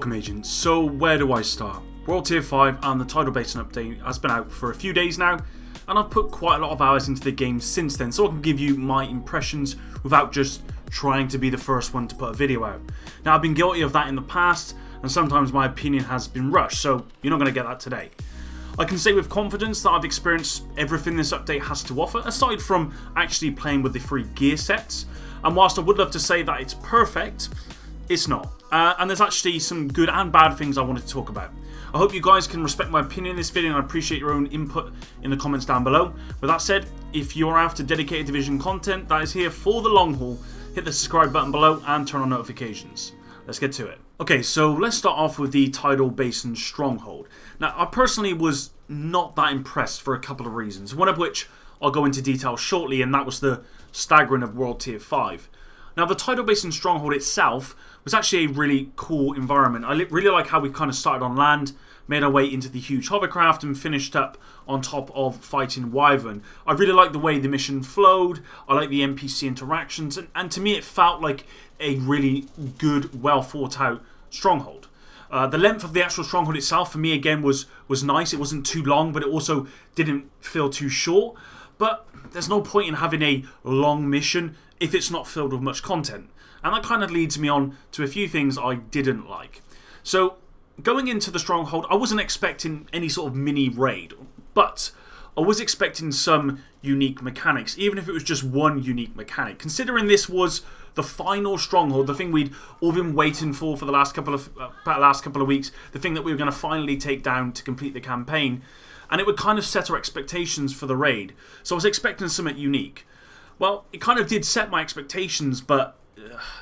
Welcome agents, so where do I start? World Tier 5 and the Tidal Basin update has been out for a few days now, and I've put quite a lot of hours into the game since then, so I can give you my impressions without just trying to be the first one to put a video out. Now I've been guilty of that in the past, and sometimes my opinion has been rushed, so you're not going to get that today. I can say with confidence that I've experienced everything this update has to offer, aside from actually playing with the free gear sets, and whilst I would love to say that it's perfect, it's not. And there's actually some good and bad things I wanted to talk about. I hope you guys can respect my opinion in this video, and I appreciate your own input in the comments down below. With that said, if you're after dedicated Division content that is here for the long haul, hit the subscribe button below and turn on notifications. Let's get to it. Okay, so let's start off with the Tidal Basin Stronghold. Now, I personally was not that impressed for a couple of reasons, one of which I'll go into detail shortly, and that was the staggering of World Tier 5. Now, the Tidal Basin Stronghold itself was actually a really cool environment. I really like how we kind of started on land, made our way into the huge hovercraft, and finished up on top of fighting Wyvern. I really like the way the mission flowed. I like the NPC interactions, and to me it felt like a really good, well thought out stronghold. The length of the actual stronghold itself for me again was nice. It wasn't too long, but it also didn't feel too short. But there's no point in having a long mission if it's not filled with much content. And that kind of leads me on to a few things I didn't like. So, going into the stronghold, I wasn't expecting any sort of mini raid, but I was expecting some unique mechanics, even if it was just one unique mechanic. Considering this was the final stronghold, the thing we'd all been waiting for the last couple of weeks, the thing that we were going to finally take down to complete the campaign, and it would kind of set our expectations for the raid. So I was expecting something unique. Well, it kind of did set my expectations, but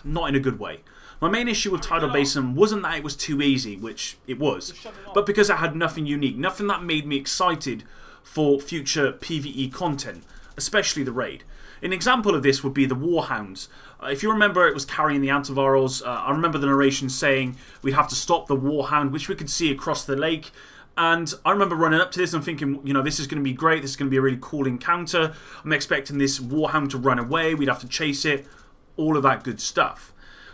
not in a good way. My main issue with Tidal Basin wasn't that it was too easy, which it was, but because it had nothing unique, nothing that made me excited for future PvE content, especially the raid. An example of this would be the Warhounds. If you remember, it was carrying the antivirals. I remember the narration saying we'd have to stop the Warhound, which we could see across the lake. And I remember running up to this and thinking, you know, this is going to be great. This is going to be a really cool encounter. I'm expecting this Warhound to run away. We'd have to chase it. All of that good stuff.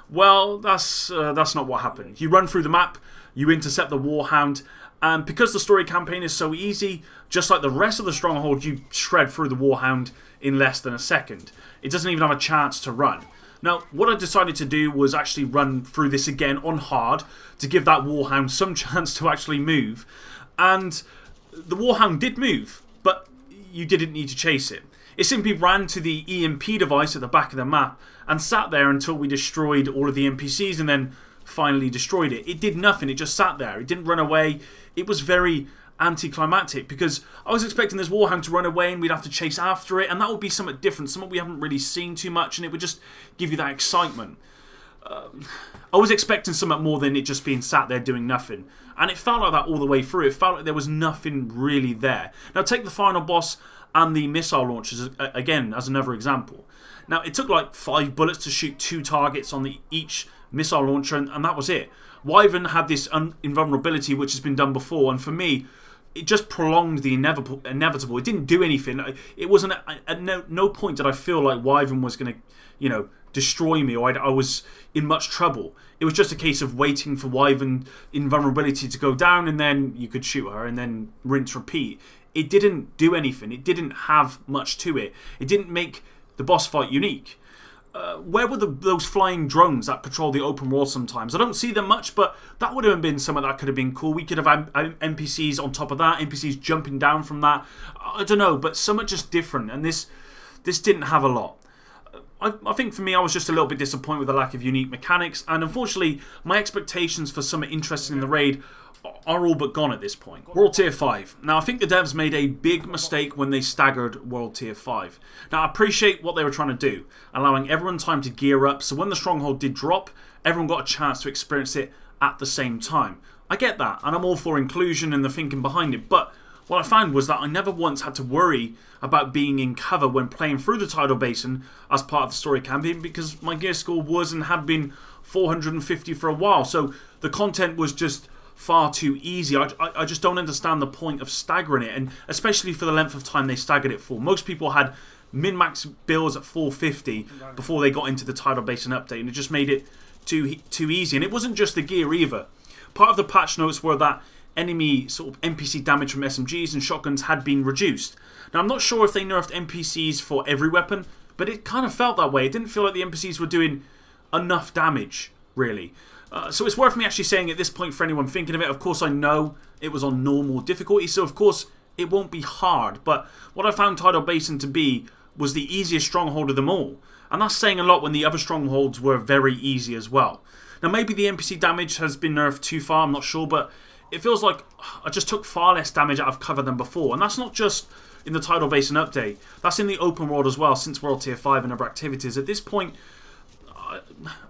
Well, that's not what happened. You run through the map. You intercept the Warhound. And because the story campaign is so easy, just like the rest of the stronghold, you shred through the Warhound in less than a second. It doesn't even have a chance to run. Now, what I decided to do was actually run through this again on hard to give that Warhound some chance to actually move. And the Warhound did move, but you didn't need to chase it. It simply ran to the EMP device at the back of the map and sat there until we destroyed all of the NPCs and then finally destroyed it. It did nothing, it just sat there. It didn't run away. It was very anticlimactic because I was expecting this Warhound to run away and we'd have to chase after it, and that would be something different, something we haven't really seen too much, and it would just give you that excitement. I was expecting something more than it just being sat there doing nothing, and it felt like that all the way through. It felt like there was nothing really there. Now take the final boss and the missile launchers again as another example. Now it took like 5 bullets to shoot 2 targets on each missile launcher, and that was it. Wyvern had this invulnerability which has been done before, and for me it just prolonged the inevitable. It didn't do anything. It wasn't at no point did I feel like Wyvern was going to, you know, destroy me, or I was in much trouble. It was just a case of waiting for Wyvern invulnerability to go down, and then you could shoot her, and then rinse repeat. It didn't do anything. It didn't have much to it. It didn't make the boss fight unique. Where were those flying drones that patrol the open world sometimes? I don't see them much, but that would have been something that could have been cool. We could have had NPCs on top of that, NPCs jumping down from that. I don't know, but something just different, and this didn't have a lot. I think for me, I was just a little bit disappointed with the lack of unique mechanics, and unfortunately, my expectations for something interesting in the raid are all but gone at this point. World Tier 5. Now, I think the devs made a big mistake when they staggered World Tier 5. Now, I appreciate what they were trying to do, allowing everyone time to gear up, so when the stronghold did drop, everyone got a chance to experience it at the same time. I get that, and I'm all for inclusion and the thinking behind it, but what I found was that I never once had to worry about being in cover when playing through the Tidal Basin as part of the story campaign, because my gear score was and had been 450 for a while, so the content was just far too easy. I just don't understand the point of staggering it, and especially for the length of time they staggered it for. Most people had min-max builds at 450 before they got into the Tidal Basin update, and it just made it too easy. And it wasn't just the gear either. Part of the patch notes were that enemy sort of NPC damage from SMGs and shotguns had been reduced. Now, I'm not sure if they nerfed NPCs for every weapon, but it kind of felt that way. It didn't feel like the NPCs were doing enough damage, really. So it's worth me actually saying at this point for anyone thinking of it. Of course, I know it was on normal difficulty, so of course it won't be hard. But what I found Tidal Basin to be was the easiest stronghold of them all. And that's saying a lot when the other strongholds were very easy as well. Now, maybe the NPC damage has been nerfed too far, I'm not sure, but it feels like I just took far less damage out of cover than before. And that's not just in the Tidal Basin update. That's in the open world as well, since World Tier 5 and other activities. At this point,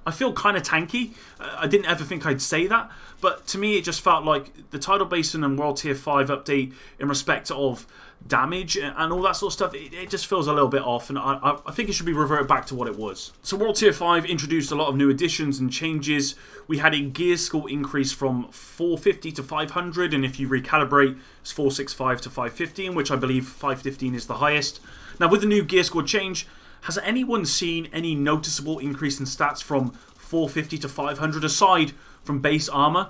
I feel kind of tanky. I didn't ever think I'd say that, but to me it just felt like the Tidal Basin and World Tier 5 update in respect of damage and all that sort of stuff, it just feels a little bit off, and I think it should be reverted back to what it was. So World Tier 5 introduced a lot of new additions and changes. We had a gear score increase from 450 to 500, and if you recalibrate, it's 465 to 515, which I believe 515 is the highest. Now, with the new gear score change, has anyone seen any noticeable increase in stats from 450 to 500 aside from base armor?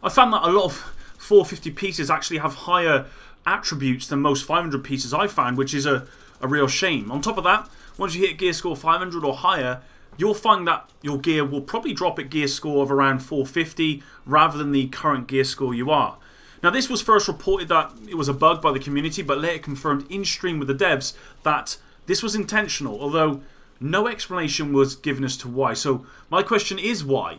I found that a lot of 450 pieces actually have higher attributes than most 500 pieces I found, which is a real shame. On top of that, once you hit gear score 500 or higher, you'll find that your gear will probably drop at gear score of around 450 rather than the current gear score you are. Now, this was first reported that it was a bug by the community, but later confirmed in stream with the devs that this was intentional, although no explanation was given as to why. So my question is why?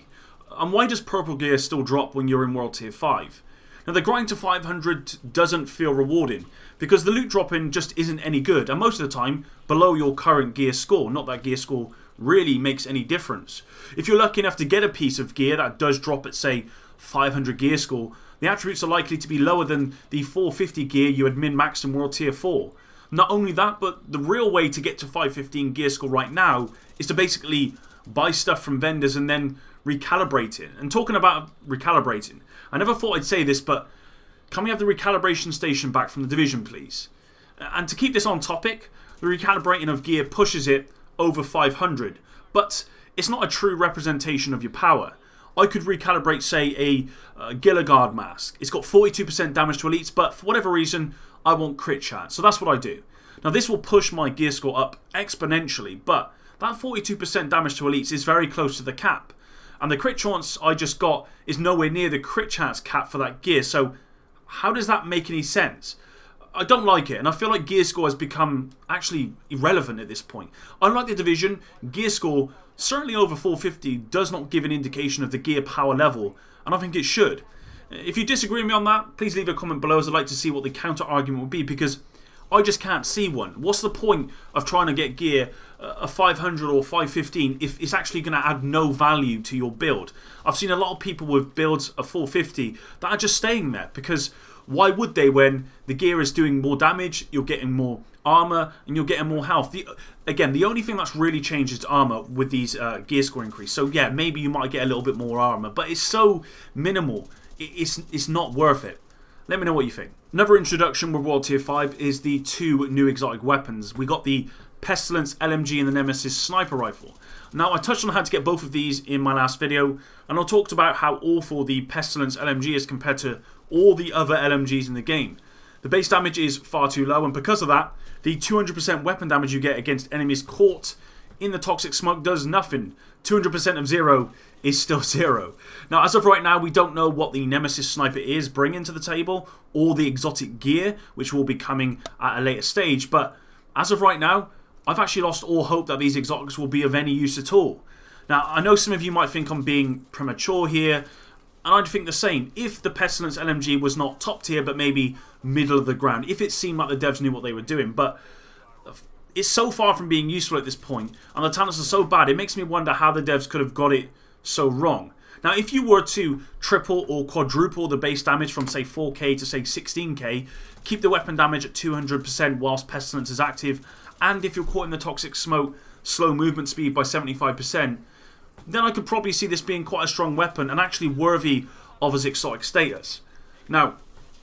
And why does purple gear still drop when you're in World Tier 5? Now, the grind to 500 doesn't feel rewarding because the loot dropping just isn't any good, and most of the time below your current gear score. Not that gear score really makes any difference. If you're lucky enough to get a piece of gear that does drop at, say, 500 gear score, the attributes are likely to be lower than the 450 gear you had min-maxed in World Tier 4. Not only that, but the real way to get to 515 gear score right now is to basically buy stuff from vendors and then recalibrate it. And talking about recalibrating, I never thought I'd say this, but can we have the recalibration station back from the Division, please? And to keep this on topic, the recalibrating of gear pushes it over 500, but it's not a true representation of your power. I could recalibrate, say, a Gilligard mask. It's got 42% damage to elites, but for whatever reason, I want crit chance. So that's what I do. Now, this will push my gear score up exponentially, but that 42% damage to elites is very close to the cap. And the crit chance I just got is nowhere near the crit chance cap for that gear. So how does that make any sense? I don't like it, and I feel like gear score has become actually irrelevant at this point. Unlike the Division, gear score, certainly over 450, does not give an indication of the gear power level, and I think it should. If you disagree with me on that, please leave a comment below, as I'd like to see what the counter argument would be, because I just can't see one. What's the point of trying to get gear a 500 or 515 if it's actually going to add no value to your build? I've seen a lot of people with builds of 450 that are just staying there, because why would they when the gear is doing more damage, you're getting more armor, and you're getting more health? Again, the only thing that's really changed is armor with these gear score increase. So yeah, maybe you might get a little bit more armor, but it's so minimal, it's not worth it. Let me know what you think. Another introduction with World Tier 5 is the two new exotic weapons. We got the Pestilence LMG and the Nemesis Sniper Rifle. Now, I touched on how to get both of these in my last video, and I talked about how awful the Pestilence LMG is compared to all the other LMGs in the game. The base damage is far too low, and because of that, the 200% weapon damage you get against enemies caught in the toxic smoke does nothing. 200% of 0 is still 0. Now, as of right now, we don't know what the Nemesis Sniper is bringing to the table, or the exotic gear, which will be coming at a later stage, but as of right now, I've actually lost all hope that these exotics will be of any use at all. Now, I know some of you might think I'm being premature here, and I'd think the same if the Pestilence LMG was not top tier, but maybe middle of the ground, if it seemed like the devs knew what they were doing. But it's so far from being useful at this point, and the talents are so bad, it makes me wonder how the devs could have got it so wrong. Now, if you were to triple or quadruple the base damage from, say, 4k to, say, 16k, keep the weapon damage at 200% whilst Pestilence is active, and if you're caught in the toxic smoke, slow movement speed by 75%, then I could probably see this being quite a strong weapon and actually worthy of its exotic status. Now,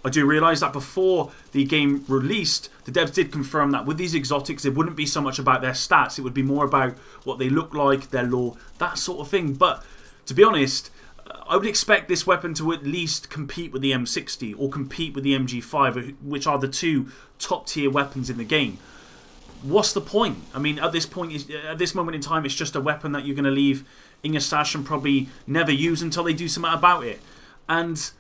I do realise that before the game released, the devs did confirm that with these exotics, it wouldn't be so much about their stats, it would be more about what they look like, their lore, that sort of thing. But to be honest, I would expect this weapon to at least compete with the M60 or compete with the MG5, which are the two top tier weapons in the game. What's the point? I mean, at this moment in time, it's just a weapon that you're going to leave in your stash and probably never use until they do something about it. And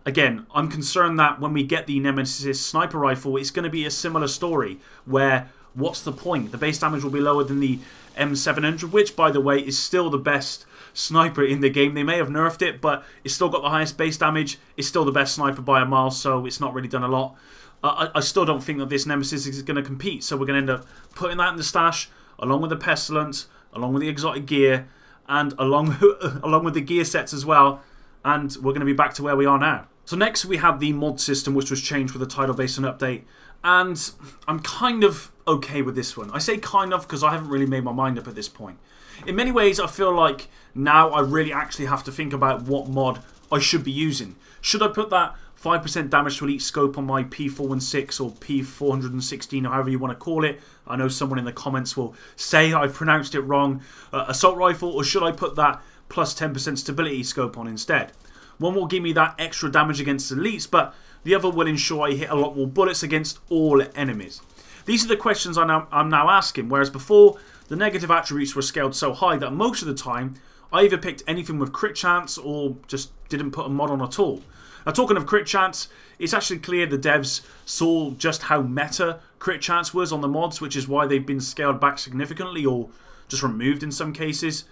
again, I'm concerned that when we get the Nemesis sniper rifle, it's going to be a similar story where what's the point? The base damage will be lower than the M700, which, by the way, is still the best sniper in the game. They may have nerfed it, but it's still got the highest base damage. It's still the best sniper by a mile, so it's not really done a lot. I still don't think that this Nemesis is going to compete, so we're going to end up putting that in the stash, along with the Pestilence, along with the exotic gear, and along with the gear sets as well, and we're going to be back to where we are now. So next we have the mod system, which was changed with the Tidal Basin update, and I'm kind of okay with this one. I say kind of because I haven't really made my mind up at this point. In many ways, I feel like now I really actually have to think about what mod I should be using. Should I put that 5% damage to elite scope on my P416 or P416 or however you want to call it? I know someone in the comments will say I've pronounced it wrong. Assault rifle, or should I put that plus 10% stability scope on instead? One will give me that extra damage against elites, but the other will ensure I hit a lot more bullets against all enemies. These are the questions I'm now asking, whereas before, the negative attributes were scaled so high that most of the time, I either picked anything with crit chance or just didn't put a mod on at all. Now, talking of crit chance, it's actually clear the devs saw just how meta crit chance was on the mods, which is why they've been scaled back significantly or just removed in some cases.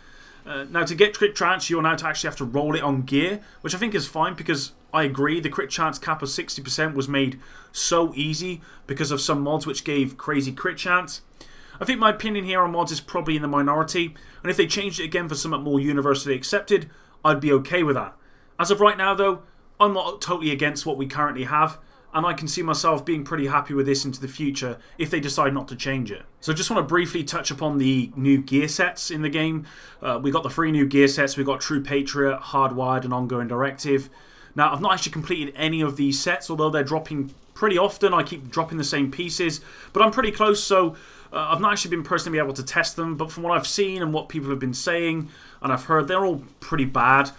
Now, to get crit chance, you're now to actually have to roll it on gear, which I think is fine because I agree the crit chance cap of 60% was made so easy because of some mods which gave crazy crit chance. I think my opinion here on mods is probably in the minority, and if they changed it again for something more universally accepted, I'd be okay with that. As of right now though, I'm not totally against what we currently have, and I can see myself being pretty happy with this into the future if they decide not to change it. So I just want to briefly touch upon the new gear sets in the game. We got the 3 new gear sets. We got True Patriot, Hardwired, and Ongoing Directive. Now, I've not actually completed any of these sets, although they're dropping pretty often. I keep dropping the same pieces, but I'm pretty close, so I've not actually been personally able to test them, but from what I've seen and what people have been saying, and I've heard, they're all pretty bad.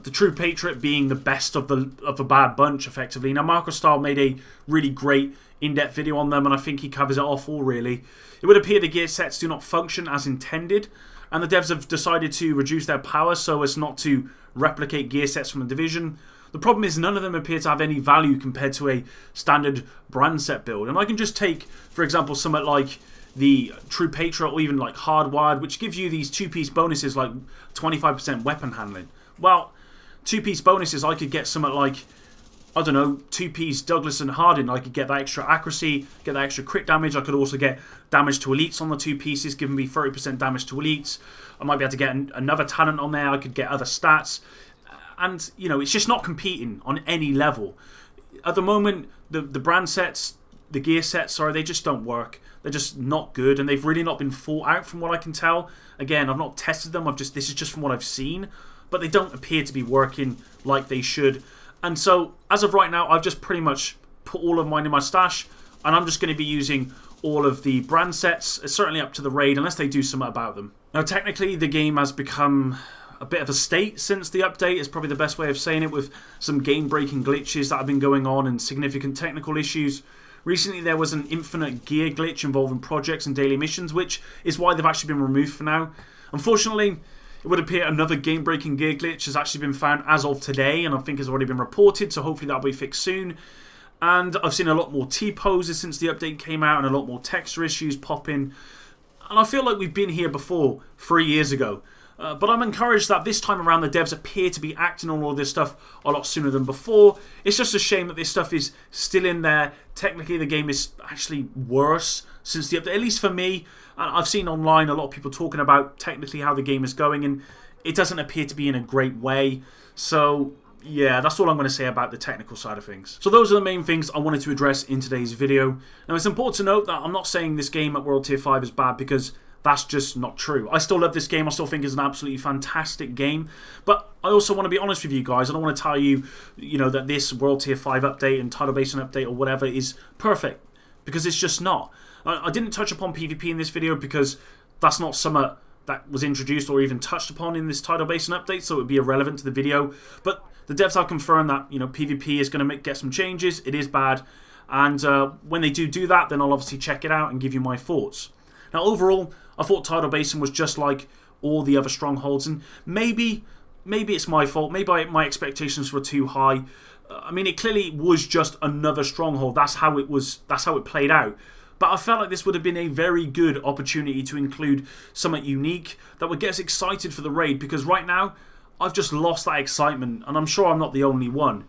The True Patriot being the best of the bad bunch, effectively. Now, Marco Style made a really great in-depth video on them, and I think he covers it off all, really. It would appear the gear sets do not function as intended, and the devs have decided to reduce their power so as not to replicate gear sets from the Division. The problem is none of them appear to have any value compared to a standard brand set build. And I can just take, for example, something like the True Patriot or even like Hardwired, which gives you these 2-piece bonuses like 25% weapon handling. Well, 2-piece bonuses, I could get something like, I don't know, 2-piece Douglas and Hardin. I could get that extra accuracy, get that extra crit damage. I could also get damage to elites on the 2 pieces, giving me 30% damage to elites. I might be able to get another talent on there. I could get other stats. And, you know, it's just not competing on any level. At the moment, the brand sets, the gear sets, sorry, they just don't work. They're just not good, and they've really not been thought out from what I can tell. Again, I've not tested them. This is just from what I've seen. But they don't appear to be working like they should. And so, as of right now, I've just pretty much put all of mine in my stash, and I'm just going to be using all of the brand sets, certainly up to the raid, unless they do something about them. Now, technically, the game has become a bit of a state since the update, is probably the best way of saying it, with some game-breaking glitches that have been going on and significant technical issues. Recently, there was an infinite gear glitch involving projects and daily missions, which is why they've actually been removed for now. Unfortunately, it would appear another game-breaking gear glitch has actually been found as of today, and I think has already been reported, so hopefully that'll be fixed soon. And I've seen a lot more T-poses since the update came out, and a lot more texture issues popping. And I feel like we've been here before, 3 years ago. But I'm encouraged that this time around the devs appear to be acting on all this stuff a lot sooner than before. It's just a shame that this stuff is still in there. Technically, the game is actually worse since the update, at least for me. I've seen online a lot of people talking about technically how the game is going, and it doesn't appear to be in a great way. So yeah, that's all I'm going to say about the technical side of things. So those are the main things I wanted to address in today's video. Now, it's important to note that I'm not saying this game at World Tier 5 is bad, because that's just not true. I still love this game. I still think it's an absolutely fantastic game. But I also want to be honest with you guys. I don't want to tell you, that this World Tier 5 update and Tidal Basin update or whatever is perfect, because it's just not. I didn't touch upon PvP in this video because that's not something that was introduced or even touched upon in this Tidal Basin update, so it would be irrelevant to the video. But the devs have confirmed that, PvP is going to get some changes. It is bad, and when they do that, then I'll obviously check it out and give you my thoughts. Now, overall, I thought Tidal Basin was just like all the other strongholds, and maybe it's my fault. Maybe my expectations were too high. I mean, it clearly was just another stronghold. That's how it was. That's how it played out. But I felt like this would have been a very good opportunity to include something unique that would get us excited for the raid, because right now I've just lost that excitement, and I'm sure I'm not the only one.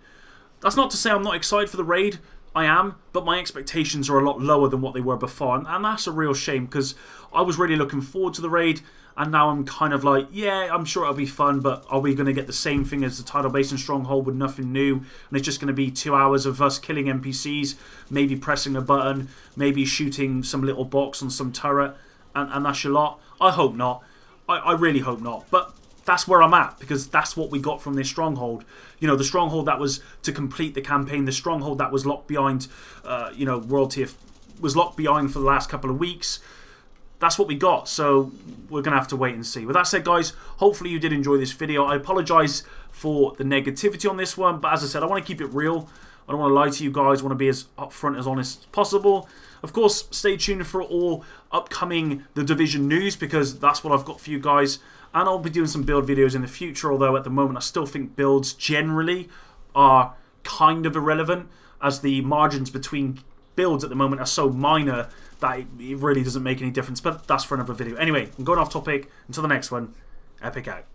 That's not to say I'm not excited for the raid. I am, but my expectations are a lot lower than what they were before, and that's a real shame, because I was really looking forward to the raid, and now I'm kind of like, yeah, I'm sure it'll be fun, but are we going to get the same thing as the Tidal Basin Stronghold with nothing new, and it's just going to be 2 hours of us killing NPCs, maybe pressing a button, maybe shooting some little box on some turret, and that's your lot? I hope not. I really hope not, but that's where I'm at, because that's what we got from this stronghold. The stronghold that was to complete the campaign, the stronghold that was locked behind, World Tier was locked behind for the last couple of weeks. That's what we got, so we're going to have to wait and see. With that said, guys, hopefully you did enjoy this video. I apologise for the negativity on this one, but as I said, I want to keep it real. I don't want to lie to you guys. I want to be as upfront, as honest as possible. Of course, stay tuned for all upcoming The Division news, because that's what I've got for you guys. And I'll be doing some build videos in the future, although at the moment I still think builds generally are kind of irrelevant, as the margins between builds at the moment are so minor that it really doesn't make any difference. But that's for another video. Anyway, I'm going off topic. Until the next one, Epic out.